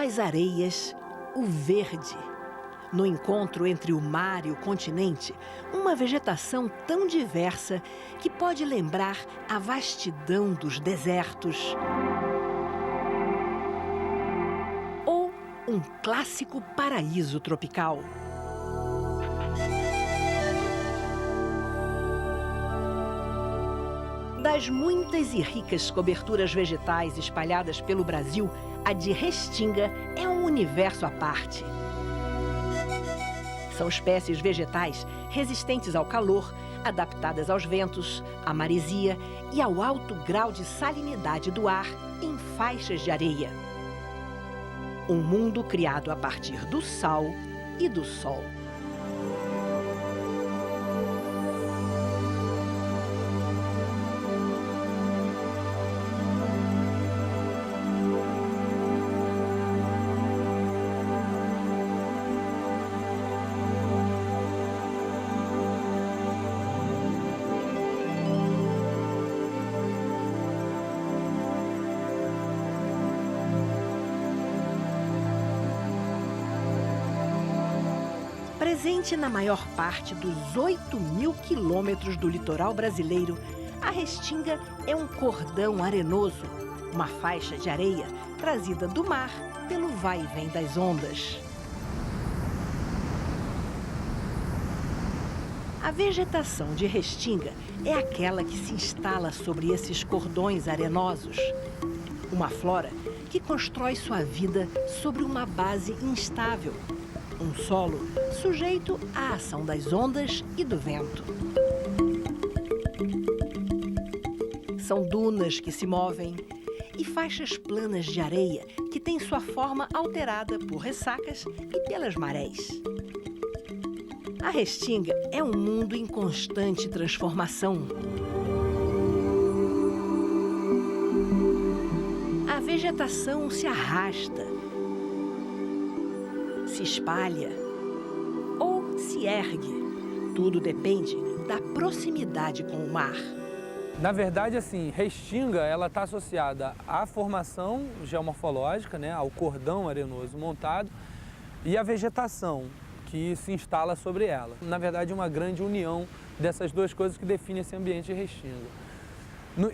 as areias, o verde. No encontro entre o mar e o continente, uma vegetação tão diversa que pode lembrar a vastidão dos desertos. Ou um clássico paraíso tropical. Das muitas e ricas coberturas vegetais espalhadas pelo Brasil, a de Restinga é um universo à parte. São espécies vegetais resistentes ao calor, adaptadas aos ventos, à maresia e ao alto grau de salinidade do ar em faixas de areia. Um mundo criado a partir do sal e do sol. Presente na maior parte dos 8.000 quilômetros do litoral brasileiro, a Restinga é um cordão arenoso, uma faixa de areia trazida do mar pelo vai e vem das ondas. A vegetação de Restinga é aquela que se instala sobre esses cordões arenosos. Uma flora que constrói sua vida sobre uma base instável. Um solo sujeito à ação das ondas e do vento. São dunas que se movem e faixas planas de areia que têm sua forma alterada por ressacas e pelas marés. A Restinga é um mundo em constante transformação. A vegetação se arrasta, se espalha ou se ergue. Tudo depende da proximidade com o mar. Na verdade, assim, Restinga, ela está associada à formação geomorfológica, né, ao cordão arenoso montado, e à vegetação que se instala sobre ela. Na verdade, uma grande união dessas duas coisas que define esse ambiente de Restinga.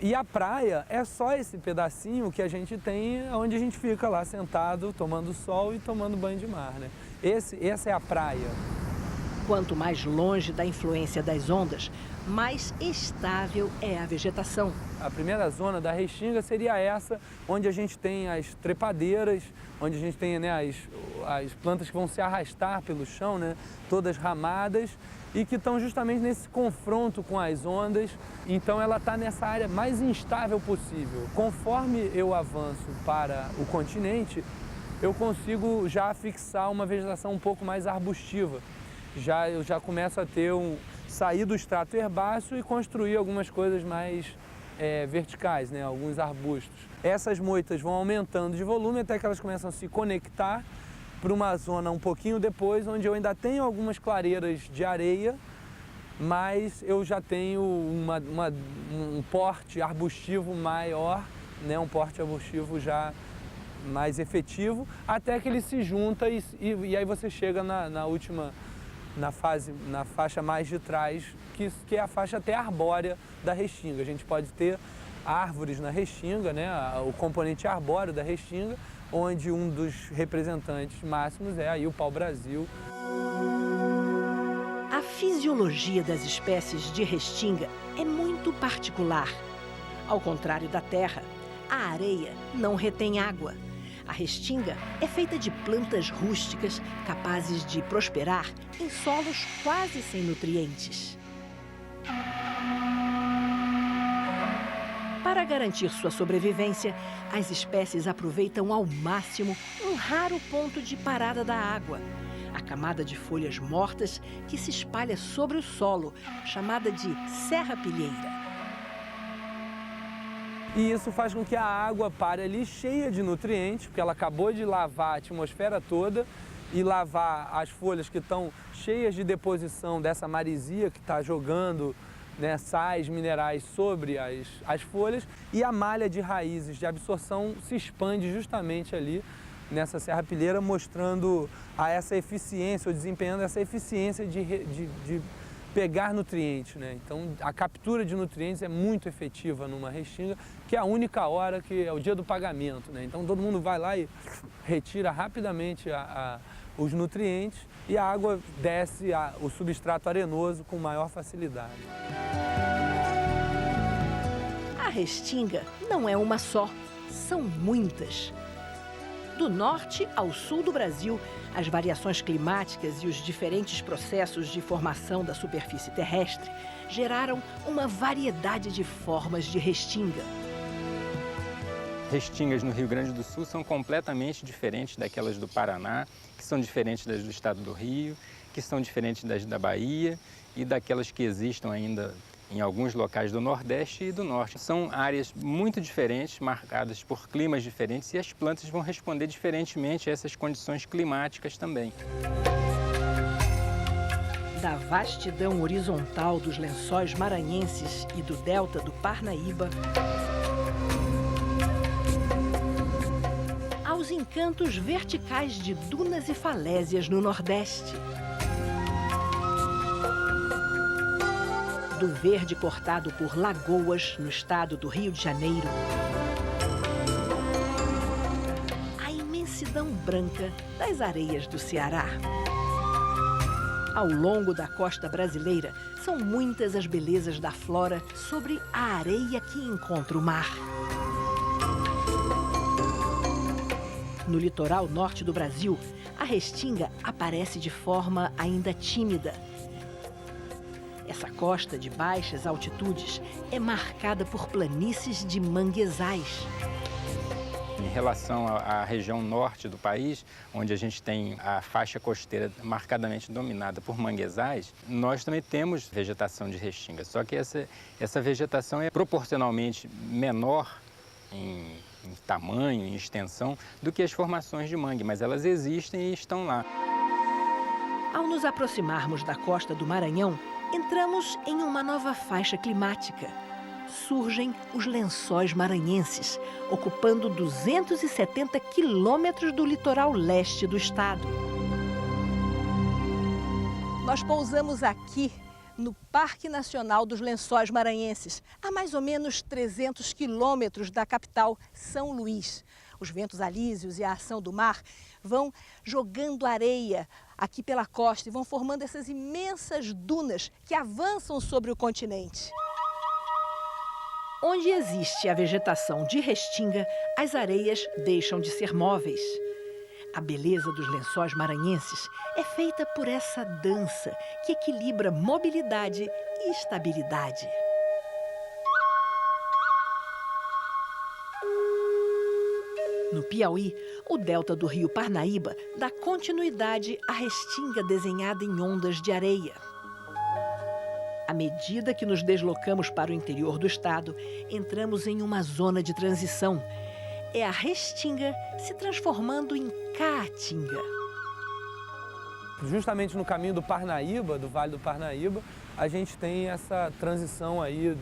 E a praia é só esse pedacinho que a gente tem, onde a gente fica lá sentado, tomando sol e tomando banho de mar, né? Essa é a praia. Quanto mais longe da influência das ondas, mais estável é a vegetação. A primeira zona da Restinga seria essa, onde a gente tem as trepadeiras, onde a gente tem, né, as plantas que vão se arrastar pelo chão, né, todas ramadas, e que estão justamente nesse confronto com as ondas. Então ela está nessa área mais instável possível. Conforme eu avanço para o continente, eu consigo já fixar uma vegetação um pouco mais arbustiva. Eu já começo a sair do estrato herbáceo e construir algumas coisas mais verticais, né? Alguns arbustos. Essas moitas vão aumentando de volume até que elas começam a se conectar para uma zona um pouquinho depois, onde eu ainda tenho algumas clareiras de areia, mas eu já tenho um porte arbustivo maior, né? Um porte arbustivo já mais efetivo, até que ele se junta e aí você chega na faixa mais de trás, que é a faixa até arbórea da Restinga. A gente pode ter árvores na Restinga, né? O componente arbóreo da Restinga, onde um dos representantes máximos é aí o pau-brasil. A fisiologia das espécies de Restinga é muito particular. Ao contrário da terra, a areia não retém água. A Restinga é feita de plantas rústicas capazes de prosperar em solos quase sem nutrientes. Para garantir sua sobrevivência, as espécies aproveitam ao máximo um raro ponto de parada da água, a camada de folhas mortas que se espalha sobre o solo, chamada de serrapilheira. E isso faz com que a água pare ali cheia de nutrientes, porque ela acabou de lavar a atmosfera toda e lavar as folhas que estão cheias de deposição dessa maresia que está jogando, né, sais minerais sobre as folhas, e a malha de raízes de absorção se expande justamente ali nessa serrapilheira, mostrando essa eficiência, ou desempenhando essa eficiência de pegar nutrientes, né? Então, a captura de nutrientes é muito efetiva numa restinga, que é a única hora que é o dia do pagamento, né? Então, todo mundo vai lá e retira rapidamente os nutrientes e a água desce o substrato arenoso com maior facilidade. A restinga não é uma só, são muitas. Do norte ao sul do Brasil, as variações climáticas e os diferentes processos de formação da superfície terrestre geraram uma variedade de formas de restinga. Restingas no Rio Grande do Sul são completamente diferentes daquelas do Paraná, que são diferentes das do estado do Rio, que são diferentes das da Bahia e daquelas que existem ainda em alguns locais do Nordeste e do Norte. São áreas muito diferentes, marcadas por climas diferentes, e as plantas vão responder diferentemente a essas condições climáticas também. Da vastidão horizontal dos lençóis maranhenses e do delta do Parnaíba, aos encantos verticais de dunas e falésias no Nordeste. Do verde cortado por lagoas no estado do Rio de Janeiro, a imensidão branca das areias do Ceará. Ao longo da costa brasileira, são muitas as belezas da flora sobre a areia que encontra o mar. No litoral norte do Brasil, a restinga aparece de forma ainda tímida. Essa costa de baixas altitudes é marcada por planícies de manguezais. Em relação à região norte do país, onde a gente tem a faixa costeira marcadamente dominada por manguezais, nós também temos vegetação de restinga, só que essa vegetação é proporcionalmente menor em tamanho, em extensão, do que as formações de mangue, mas elas existem e estão lá. Ao nos aproximarmos da costa do Maranhão, entramos em uma nova faixa climática. Surgem os lençóis maranhenses, ocupando 270 quilômetros do litoral leste do estado. Nós pousamos aqui, no Parque Nacional dos Lençóis Maranhenses, a mais ou menos 300 quilômetros da capital, São Luís. Os ventos alísios e a ação do mar vão jogando areia aqui pela costa e vão formando essas imensas dunas que avançam sobre o continente. Onde existe a vegetação de restinga, as areias deixam de ser móveis. A beleza dos lençóis maranhenses é feita por essa dança que equilibra mobilidade e estabilidade. No Piauí, o delta do rio Parnaíba dá continuidade à restinga desenhada em ondas de areia. À medida que nos deslocamos para o interior do estado, entramos em uma zona de transição. É a restinga se transformando em caatinga. Justamente no caminho do Parnaíba, do Vale do Parnaíba, a gente tem essa transição aí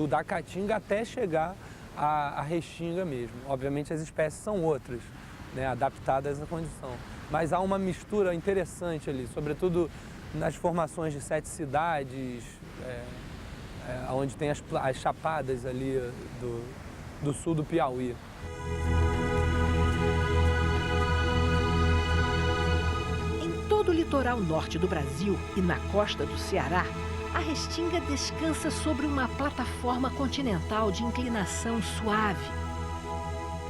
da caatinga até chegar à restinga mesmo. Obviamente as espécies são outras, né, adaptadas à condição. Mas há uma mistura interessante ali, sobretudo nas formações de 7 cidades, onde tem as chapadas ali do sul do Piauí. Em todo o litoral norte do Brasil e na costa do Ceará, a restinga descansa sobre uma plataforma continental de inclinação suave.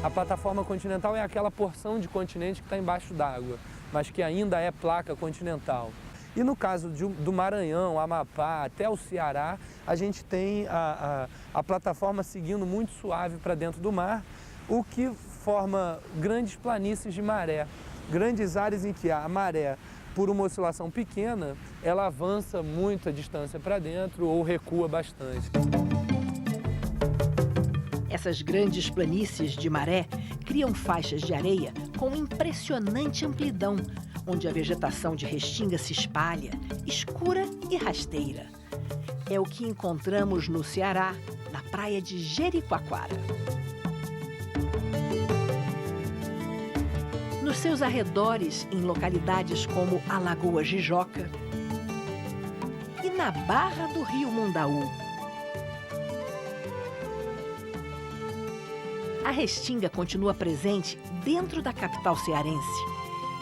A plataforma continental é aquela porção de continente que está embaixo d'água, mas que ainda é placa continental. E no caso do Maranhão, Amapá, até o Ceará, a gente tem a plataforma seguindo muito suave para dentro do mar, o que forma grandes planícies de maré, grandes áreas em que a maré, por uma oscilação pequena, ela avança muito a distância para dentro ou recua bastante. Essas grandes planícies de maré criam faixas de areia com impressionante amplidão, onde a vegetação de restinga se espalha, escura e rasteira. É o que encontramos no Ceará, na praia de nos seus arredores, em localidades como a Lagoa Jijoca e na barra do Rio Mundaú. A restinga continua presente dentro da capital cearense.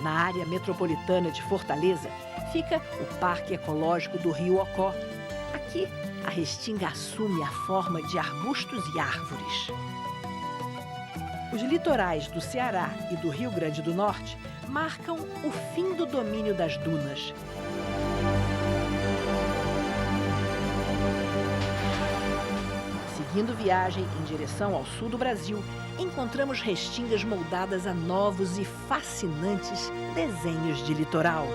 Na área metropolitana de Fortaleza, fica o Parque Ecológico do Rio Ocó. Aqui, a restinga assume a forma de arbustos e árvores. Os litorais do Ceará e do Rio Grande do Norte marcam o fim do domínio das dunas. Seguindo viagem em direção ao sul do Brasil, encontramos restingas moldadas a novos e fascinantes desenhos de litoral.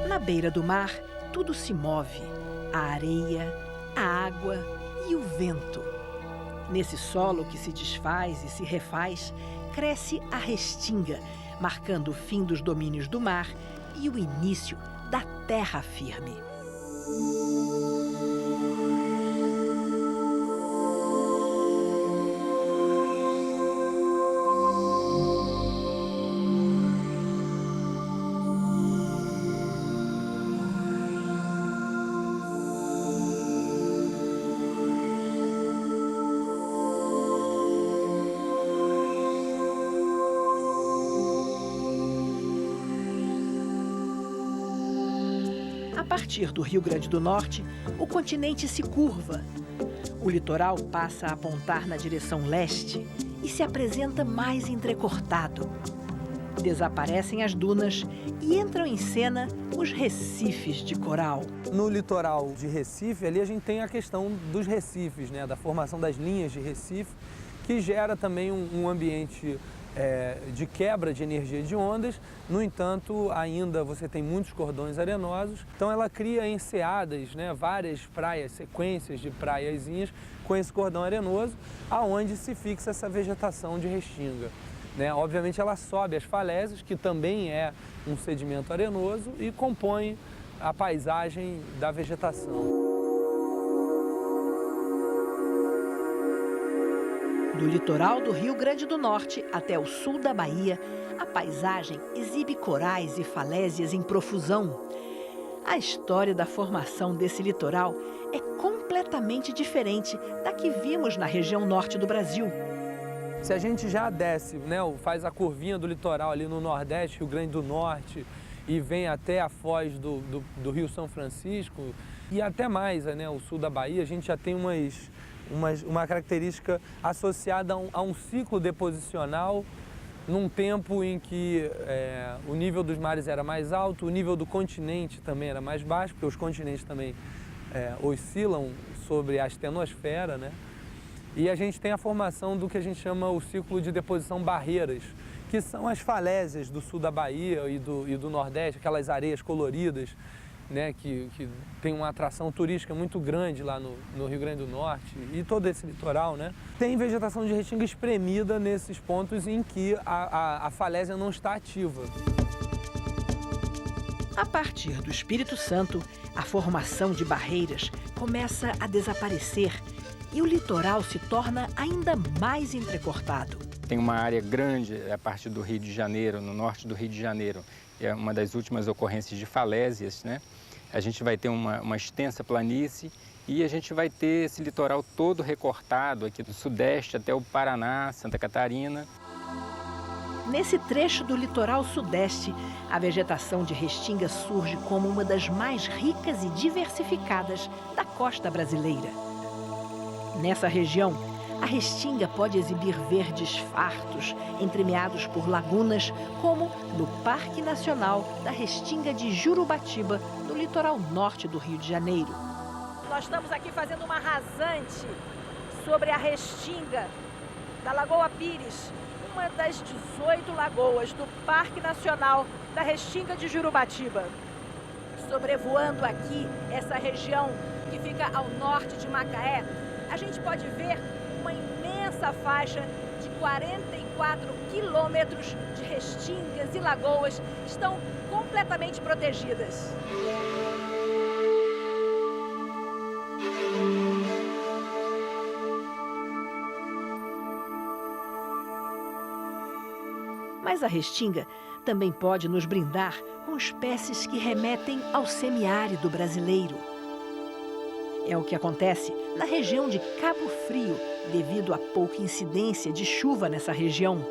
Na beira do mar, tudo se move: a areia, a água e o vento. Nesse solo que se desfaz e se refaz, cresce a restinga, marcando o fim dos domínios do mar e o início da terra firme. A partir do Rio Grande do Norte, o continente se curva. O litoral passa a apontar na direção leste e se apresenta mais entrecortado. Desaparecem as dunas e entram em cena os recifes de coral. No litoral de Recife, ali a gente tem a questão dos recifes, né? Da formação das linhas de Recife, que gera também um ambiente de quebra de energia de ondas. No entanto, ainda você tem muitos cordões arenosos, então ela cria enseadas, né, várias praias, sequências de praiazinhas com esse cordão arenoso, aonde se fixa essa vegetação de restinga, né? Obviamente ela sobe as falésias, que também é um sedimento arenoso, e compõe a paisagem da vegetação. Do litoral do Rio Grande do Norte até o sul da Bahia, a paisagem exibe corais e falésias em profusão. A história da formação desse litoral é completamente diferente da que vimos na região norte do Brasil. Se a gente já desce, né, faz a curvinha do litoral ali no Nordeste, Rio Grande do Norte, e vem até a foz do Rio São Francisco e até mais, né, o sul da Bahia, a gente já tem uma característica associada a um ciclo deposicional num tempo em que o nível dos mares era mais alto, o nível do continente também era mais baixo, porque os continentes também oscilam sobre a astenosfera, né? E a gente tem a formação do que a gente chama o ciclo de deposição barreiras, que são as falésias do sul da Bahia e do Nordeste, aquelas areias coloridas, né, que tem uma atração turística muito grande lá no Rio Grande do Norte e todo esse litoral, né? Tem vegetação de restinga espremida nesses pontos em que a falésia não está ativa. A partir do Espírito Santo, a formação de barreiras começa a desaparecer e o litoral se torna ainda mais entrecortado. Tem uma área grande a partir do Rio de Janeiro, no norte do Rio de Janeiro. É uma das últimas ocorrências de falésias, né? A gente vai ter uma extensa planície e a gente vai ter esse litoral todo recortado aqui do sudeste até o Paraná, Santa Catarina. Nesse trecho do litoral sudeste, a vegetação de restinga surge como uma das mais ricas e diversificadas da costa brasileira. Nessa região, a restinga pode exibir verdes fartos, entremeados por lagunas, como no Parque Nacional da Restinga de Jurubatiba, no litoral norte do Rio de Janeiro. Nós estamos aqui fazendo uma rasante sobre a restinga da Lagoa Pires, uma das 18 lagoas do Parque Nacional da Restinga de Jurubatiba. Sobrevoando aqui essa região que fica ao norte de Macaé, a gente pode ver uma imensa faixa de 44 quilômetros de restingas e lagoas que estão completamente protegidas. Mas a restinga também pode nos brindar com espécies que remetem ao semiárido brasileiro. É o que acontece na região de Cabo Frio, devido à pouca incidência de chuva nessa região.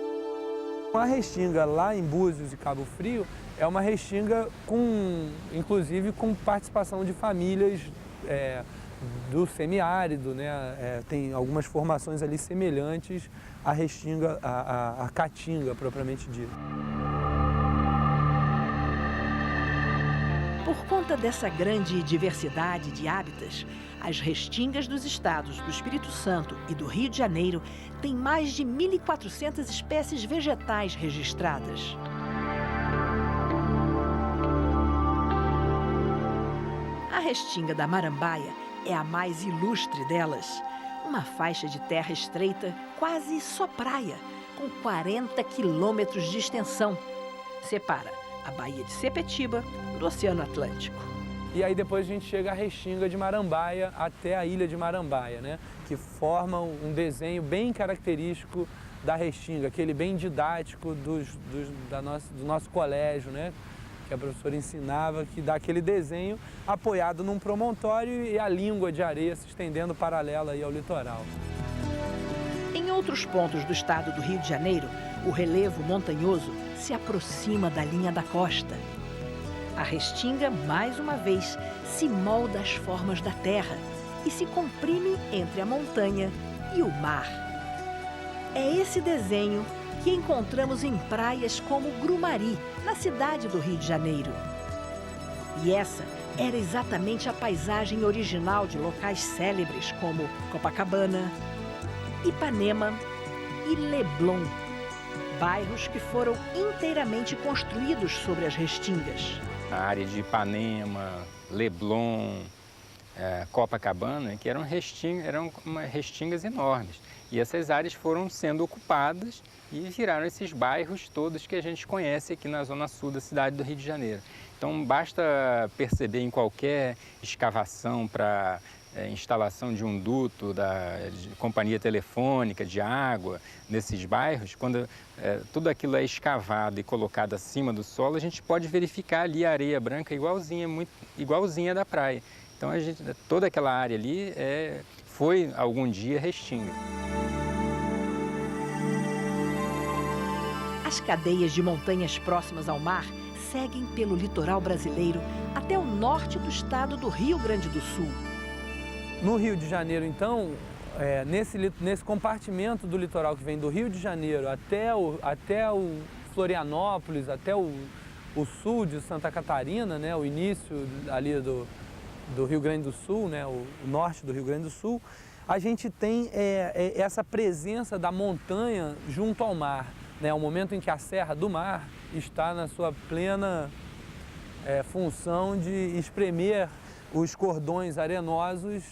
A restinga lá em Búzios e Cabo Frio é uma restinga inclusive com participação de famílias do semiárido, né? Tem algumas formações ali semelhantes à restinga, à caatinga propriamente dita. Por conta dessa grande diversidade de hábitats, as restingas dos estados do Espírito Santo e do Rio de Janeiro têm mais de 1.400 espécies vegetais registradas. A restinga da Marambaia é a mais ilustre delas. Uma faixa de terra estreita, quase só praia, com 40 quilômetros de extensão. Separa a Baía de Sepetiba do Oceano Atlântico. E aí depois a gente chega à restinga de Marambaia até a ilha de Marambaia, né? Que forma um desenho bem característico da restinga, aquele bem didático do nosso colégio, né? Que a professora ensinava, que dá aquele desenho apoiado num promontório e a língua de areia se estendendo paralela aí ao litoral. Em outros pontos do estado do Rio de Janeiro, o relevo montanhoso se aproxima da linha da costa. A restinga, mais uma vez, se molda às formas da terra e se comprime entre a montanha e o mar. É esse desenho que encontramos em praias como Grumari, na cidade do Rio de Janeiro. E essa era exatamente a paisagem original de locais célebres como Copacabana, Ipanema e Leblon, bairros que foram inteiramente construídos sobre as restingas. A área de Ipanema, Leblon, Copacabana, que eram restingas enormes. E essas áreas foram sendo ocupadas e viraram esses bairros todos que a gente conhece aqui na zona sul da cidade do Rio de Janeiro. Então basta perceber em qualquer escavação para instalação de um duto de companhia telefônica, de água, nesses bairros, quando tudo aquilo é escavado e colocado acima do solo, a gente pode verificar ali a areia branca igualzinha da praia. Então toda aquela área ali foi algum dia restinga. As cadeias de montanhas próximas ao mar seguem pelo litoral brasileiro até o norte do estado do Rio Grande do Sul. No Rio de Janeiro, então, nesse compartimento do litoral que vem do Rio de Janeiro até o Florianópolis, até o sul de Santa Catarina, né, o início ali do Rio Grande do Sul, né, o norte do Rio Grande do Sul, a gente tem essa presença da montanha junto ao mar, né, o momento em que a Serra do Mar está na sua plena função de espremer os cordões arenosos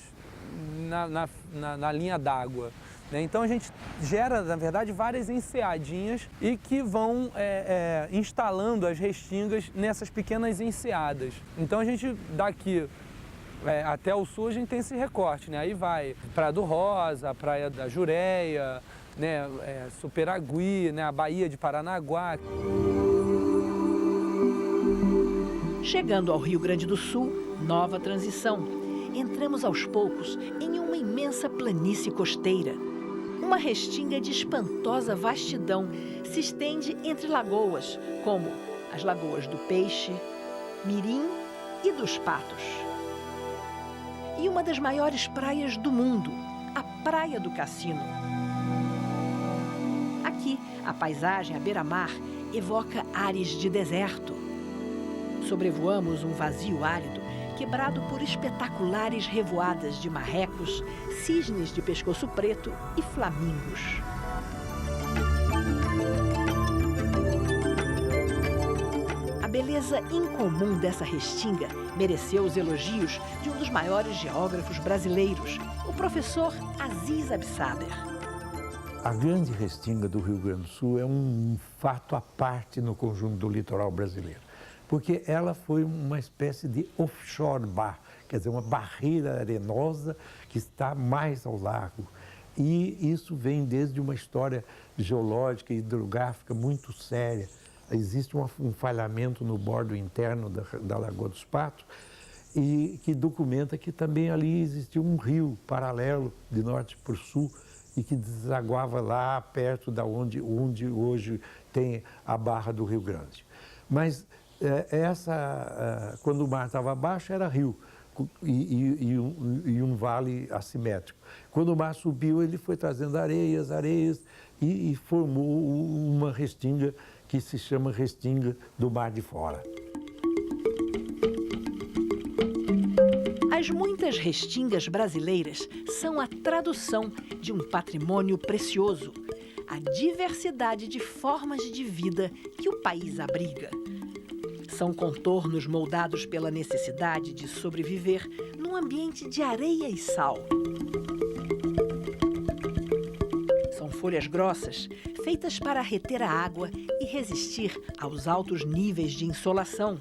na linha d'água. Então a gente gera, na verdade, várias enseadinhas e que vão instalando as restingas nessas pequenas enseadas. Então a gente daqui até o sul a gente tem esse recorte, né? Aí vai Praia do Rosa, a Praia da Jureia, né? Superagui, né? A Baía de Paranaguá. Chegando ao Rio Grande do Sul, nova transição. Entramos aos poucos em uma imensa planície costeira. Uma restinga de espantosa vastidão se estende entre lagoas, como as lagoas do Peixe, Mirim e dos Patos. E uma das maiores praias do mundo, a Praia do Cassino. Aqui, a paisagem à beira-mar evoca ares de deserto. Sobrevoamos um vazio árido, quebrado por espetaculares revoadas de marrecos, cisnes de pescoço preto e flamingos. beleza incomum dessa restinga mereceu os elogios de um dos maiores geógrafos brasileiros, o professor Aziz Absaber. A grande restinga do Rio Grande do Sul é um fato à parte no conjunto do litoral brasileiro, porque ela foi uma espécie de offshore bar, quer dizer, uma barreira arenosa que está mais ao largo. E isso vem desde uma história geológica e hidrográfica muito séria. Existe um falhamento no bordo interno da Lagoa dos Patos e que documenta que também ali existiu um rio paralelo de norte para o sul e que desaguava lá perto da onde hoje tem a Barra do Rio Grande. Mas quando o mar estava baixo era rio e um vale assimétrico. Quando o mar subiu, ele foi trazendo areias e formou uma restinga que se chama restinga do Mar de Fora. As muitas restingas brasileiras são a tradução de um patrimônio precioso, a diversidade de formas de vida que o país abriga. São contornos moldados pela necessidade de sobreviver num ambiente de areia e sal. São folhas grossas, feitas para reter a água e resistir aos altos níveis de insolação.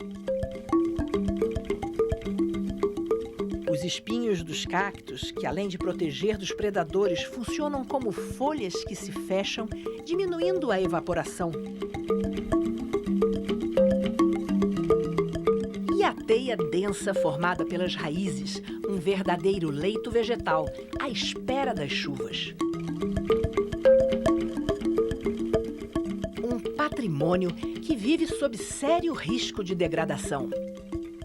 Os espinhos dos cactos, que além de proteger dos predadores, funcionam como folhas que se fecham, diminuindo a evaporação. E a teia densa formada pelas raízes, um verdadeiro leito vegetal, à espera das chuvas. Um patrimônio que vive sob sério risco de degradação.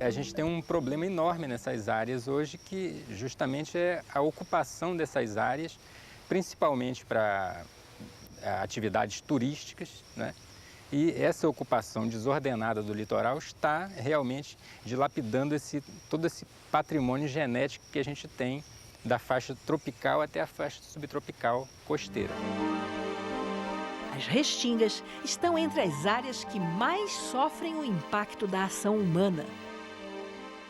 A gente tem um problema enorme nessas áreas hoje, que justamente é a ocupação dessas áreas, principalmente para atividades turísticas, né? E essa ocupação desordenada do litoral está realmente dilapidando todo esse patrimônio genético que a gente tem da faixa tropical até a faixa subtropical costeira. As restingas estão entre as áreas que mais sofrem o impacto da ação humana.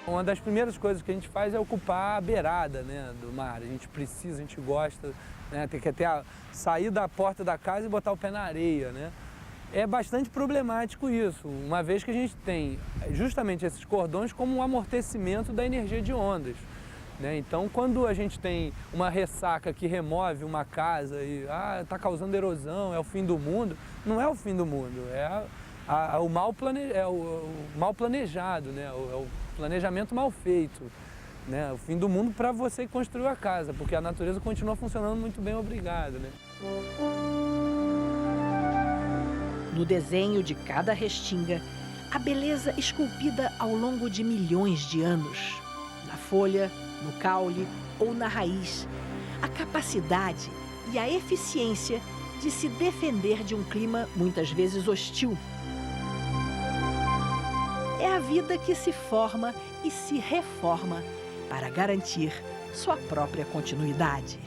Uma das primeiras coisas que a gente faz é ocupar a beirada, né, do mar. A gente gosta, né, tem que até sair da porta da casa e botar o pé na areia, né? É bastante problemático isso, uma vez que a gente tem justamente esses cordões como um amortecimento da energia de ondas, né? Então, quando a gente tem uma ressaca que remove uma casa e está causando erosão, é o fim do mundo, não é o fim do mundo, é o mal planejado, né? É o planejamento mal feito, né? O fim do mundo para você que construiu a casa, porque a natureza continua funcionando muito bem, obrigado, né? No desenho de cada restinga, a beleza esculpida ao longo de milhões de anos. Na folha, no caule ou na raiz, a capacidade e a eficiência de se defender de um clima muitas vezes hostil. É a vida que se forma e se reforma para garantir sua própria continuidade.